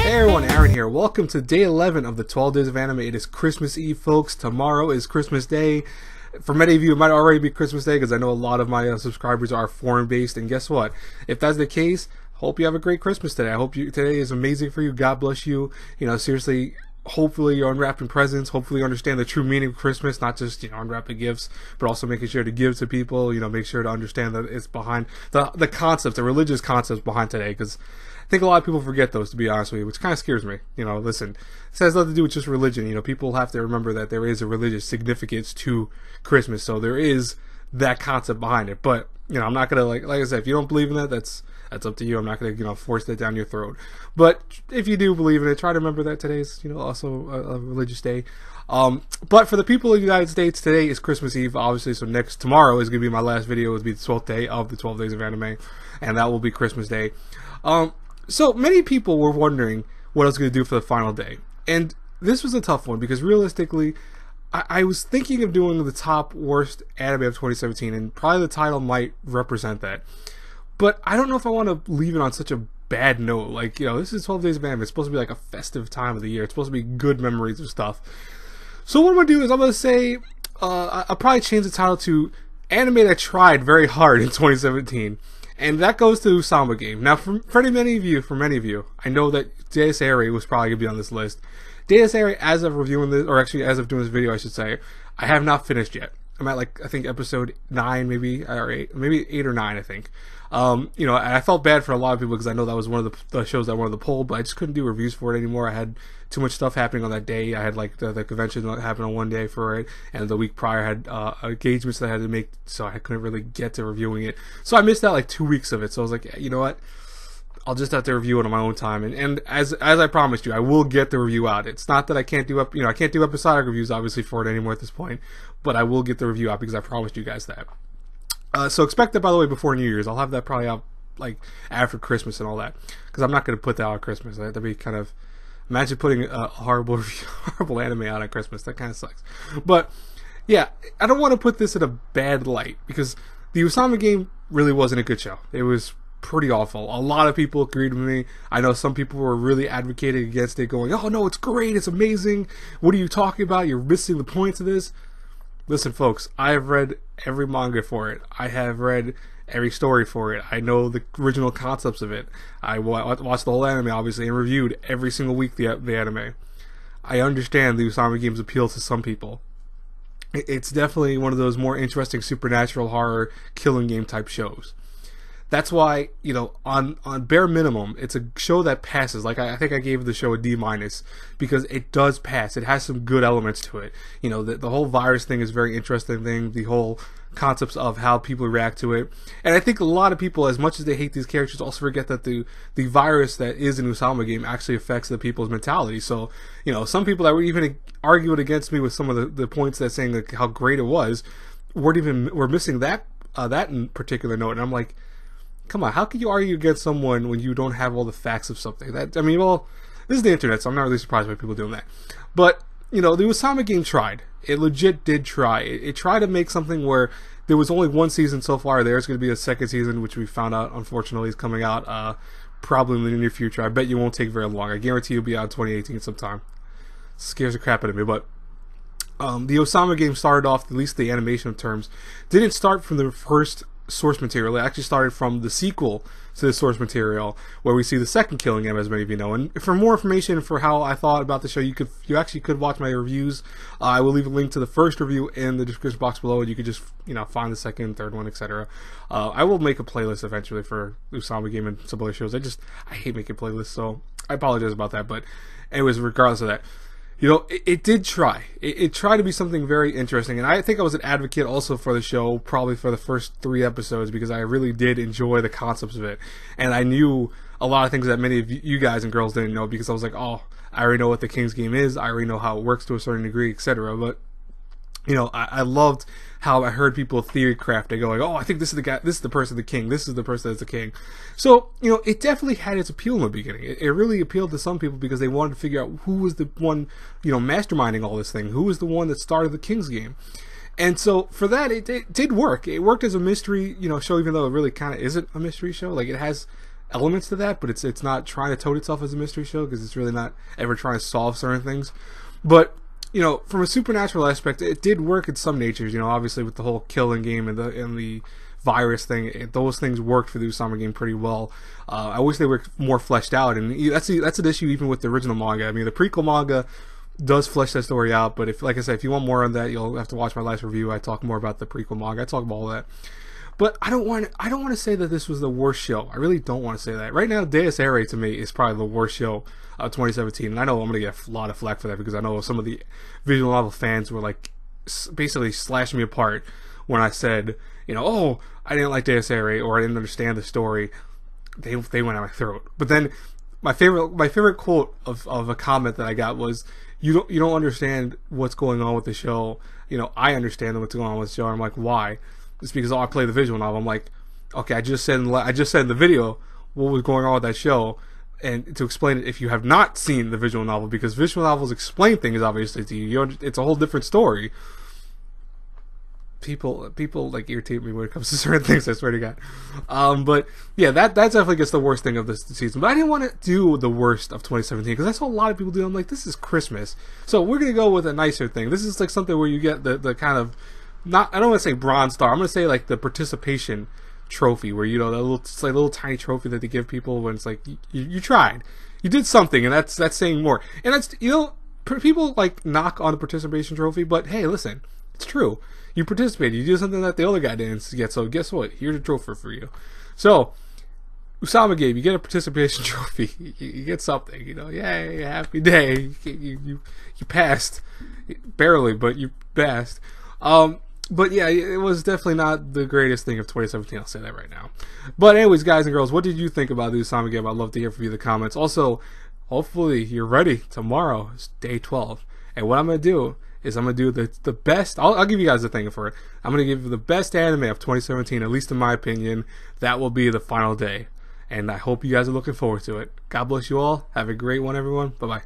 Hey everyone, Aaron here. Welcome to day 11 of the 12 Days of Anime. It is Christmas Eve, folks. Tomorrow is Christmas Day. For many of you, it might already be Christmas Day because I know a lot of my subscribers are foreign-based. And guess what? If that's the case, hope you have a great Christmas today. I hope today is amazing for you. God bless you. You know, seriously, hopefully you're unwrapping presents. Hopefully you understand the true meaning of Christmas, not just, unwrapping gifts, but also making sure to give to people. Make sure to understand that it's behind the concepts, the religious concepts behind today, because I think a lot of people forget those, to be honest with you, which kind of scares me. Listen, this has nothing to do with just religion. People have to remember that there is a religious significance to Christmas, so there is that concept behind it. But, I'm not going to, like I said, if you don't believe in that, that's up to you. I'm not going to, force that down your throat. But if you do believe in it, try to remember that today's, also a religious day. But for the people of the United States, today is Christmas Eve, obviously, so tomorrow is going to be my last video. It will be the 12th day of the 12 Days of Anime, and that will be Christmas Day. So many people were wondering what I was going to do for the final day. And this was a tough one because realistically, I was thinking of doing the top worst anime of 2017, and probably the title might represent that. But I don't know if I want to leave it on such a bad note. Like, this is 12 Days of Anime. It's supposed to be like a festive time of the year. It's supposed to be good memories of stuff. So what I'm going to do is I'm going to say, I'll probably change the title to Anime That Tried Very Hard in 2017. And that goes to Ousama Game. Now, for many of you, I know that Deus Ex was probably going to be on this list. Deus Ex, as of reviewing this, or actually as of doing this video, I should say, I have not finished yet. I'm at, I think episode 9, maybe, or 8, maybe 8 or 9, I think. And I felt bad for a lot of people because I know that was one of the shows that I wanted to pull, but I just couldn't do reviews for it anymore. I had too much stuff happening on that day. I had the convention that happened on one day for it, and the week prior I had engagements that I had to make, so I couldn't really get to reviewing it. So I missed out 2 weeks of it. So I was like, you know what? I'll just have to review it on my own time, and as I promised you, I will get the review out. It's not that I can't do I can't do episodic reviews obviously for it anymore at this point, but I will get the review out because I promised you guys that. So expect that, by the way, before New Year's. I'll have that probably out after Christmas and all that, because I'm not going to put that out at Christmas. That'd be kind of, imagine putting a horrible anime out at Christmas. That kind of sucks. But yeah, I don't want to put this in a bad light because the Ousama Game really wasn't a good show. It was pretty awful. A lot of people agreed with me. I know some people were really advocating against it, going, "Oh no, it's great, it's amazing. What are you talking about? You're missing the point of this." Listen, folks, I have read every manga for it. I have read every story for it. I know the original concepts of it. I watched the whole anime, obviously, and reviewed every single week the anime. I understand the Ousama Game's appeal to some people. It's definitely one of those more interesting supernatural horror killing game type shows. That's why, on bare minimum, it's a show that passes. I think I gave the show a D-, because it does pass. It has some good elements to it. The whole virus thing is a very interesting thing. The whole concepts of how people react to it. And I think a lot of people, as much as they hate these characters, also forget that the virus that is in Ousama Game actually affects the people's mentality. So, some people that were even arguing against me with some of the points that saying how great it was, were missing that in particular note. And I'm like, come on, how can you argue against someone when you don't have all the facts of something? This is the internet, so I'm not really surprised by people doing that. But, the Ousama Game tried. It legit did try. It tried to make something where there was only one season so far. There's going to be a second season, which we found out, unfortunately, is coming out probably in the near future. I bet you won't take very long. I guarantee you'll be out in 2018 sometime. Scares the crap out of me, but the Ousama Game started off, at least the animation terms, didn't start from the first source material. It actually started from the sequel to the source material, where we see the second killing him, as many of you know. And for more information for how I thought about the show, you actually could watch my reviews. I will leave a link to the first review in the description box below, and you could just find the second, third one, etc. I will make a playlist eventually for Ousama Game and some other shows. I hate making playlists, so I apologize about that. But anyways, regardless of that, it did try. It tried to be something very interesting, and I think I was an advocate also for the show, probably for the first 3 episodes, because I really did enjoy the concepts of it, and I knew a lot of things that many of you guys and girls didn't know, because I was like, oh, I already know what the King's Game is, I already know how it works to a certain degree, etc. But I loved how I heard people theory crafting, going, oh, I think this is the guy, this is the person, the king, this is the person that's the king. So, it definitely had its appeal in the beginning. It really appealed to some people because they wanted to figure out who was the one, masterminding all this thing, who was the one that started the King's Game. And so, for that, it did work. It worked as a mystery, show, even though it really kind of isn't a mystery show. It has elements to that, but it's not trying to tout itself as a mystery show because it's really not ever trying to solve certain things. But from a supernatural aspect, it did work in some natures. Obviously with the whole killing game and the virus thing, those things worked for the Ousama Game pretty well. I wish they were more fleshed out, and that's an issue even with the original manga. I mean, the prequel manga does flesh that story out, but like I said, if you want more on that, you'll have to watch my last review. I talk more about the prequel manga. I talk about all that. But I don't want to say that this was the worst show. I really don't want to say that. Right now, Deus Ex to me is probably the worst show of 2017, and I know I'm going to get a lot of flack for that because I know some of the visual novel fans were like basically slashing me apart when I said, oh, I didn't like Deus Ex or I didn't understand the story. They went at my throat. But then my favorite quote of a comment that I got was, you don't understand what's going on with the show. I understand what's going on with the show. And I'm like, why? It's because I play the visual novel. I'm like, okay, I just said in the video what was going on with that show, and to explain it if you have not seen the visual novel, because visual novels explain things obviously to you. It's a whole different story. People like irritate me when it comes to certain things, I swear to God. But yeah, that definitely gets the worst thing of this season. But I didn't want to do the worst of 2017 because I saw a lot of people do. I'm like, this is Christmas, so we're gonna go with a nicer thing. This is like something where you get the kind of, not, I don't want to say bronze star. I'm gonna say like the participation trophy, where it's like a little tiny trophy that they give people when it's like you tried, you did something, and that's saying more. And that's people like knock on the participation trophy, but hey, listen, it's true. You participated. You did something that the other guy didn't get. So guess what? Here's a trophy for you. So Ousama Game, you get a participation trophy. You get something. Yay, happy day. You passed, barely, but you passed. But yeah, it was definitely not the greatest thing of 2017. I'll say that right now. But anyways, guys and girls, what did you think about the Ousama Game? I'd love to hear from you in the comments. Also, hopefully you're ready. Tomorrow is day 12, and what I'm gonna do is I'm going to do the best. I'll give you guys a thing for it. I'm going to give you the best anime of 2017, at least in my opinion. That will be the final day. And I hope you guys are looking forward to it. God bless you all. Have a great one, everyone. Bye-bye.